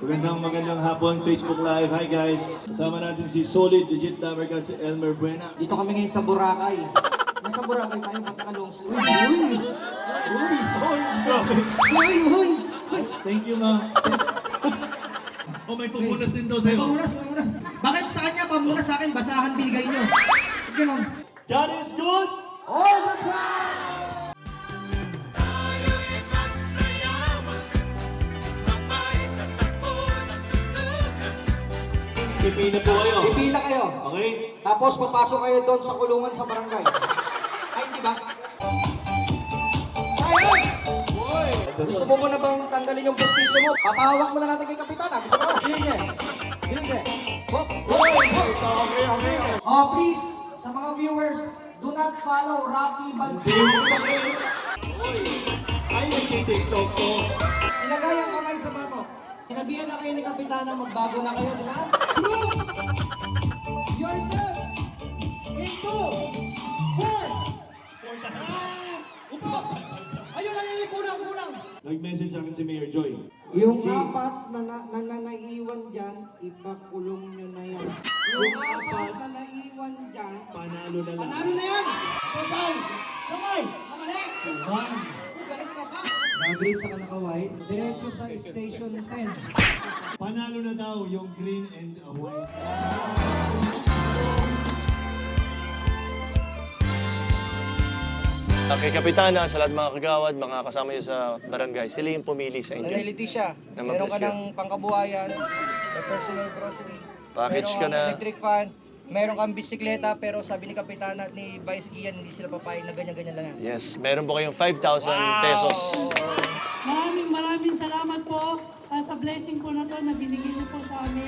Magandang hapon, Facebook Live. Hi guys. Kasama natin si Solid, Legit Damergat, si Elmer Buena. Dito kami ngayon sa Boracay. Nasa Boracay tayo, ba't naka-long sleeve? Grabe. Uy! Thank you, ma. Oh, may pupunas din daw sa'yo. Pamunas. Bakit sa kanya, pamunas sa akin, basahan binigay niyo. Ganon. God is good! All the time! Pipila po kayo. Pipila kayo. Okay? Tapos papasok kayo doon sa kulungan sa barangay. Ay, di ba? Ayun! Boy! Gusto mo na bang tanggalin yung postiso mo? Papahawak mo na natin kay Kapitana. Gusto mo? Sige. Hop. Okay. Oh, please, sa mga viewers, do not follow Rocky Balboa. Ay, nagtitiktok ko. Ilagay ang kamay sa bato. Sinabihan na kayo ni Kapitana, magbago na kayo, di ba? Yourself! Into! Four! Upo! Ayun lang yung kulang. Nag-message sa akin si Mayor Joy. Yung Okay. apat na naiwan dyan, ipakulong nyo na yan. Yung apat na naiwan dyan, Panalo na lang. panalo na yan! Sabaw! Kamay! Kamali! Suman. Galit ka pa! Nag-grade sa kanaka-white, diretso sa station 10. Panalo na daw yung green and white. Kay Kapitana, sa lahat mga kagawad, mga kasama niyo sa barangay, sila yung pumili sa inyo. Nanay siya. Na Meron mag-bless ka ng pangkabuhayan, may personal grocery. Package meron ka kang na. electric fan, meron kang bisikleta, pero sabi ni Kapitana at ni Vice Gian, hindi sila papayag na ganyan-ganyan lang yan. Yes, meron po kayong 5,000 pesos. Maraming salamat po sa blessing po na to na binigay niyo po sa amin.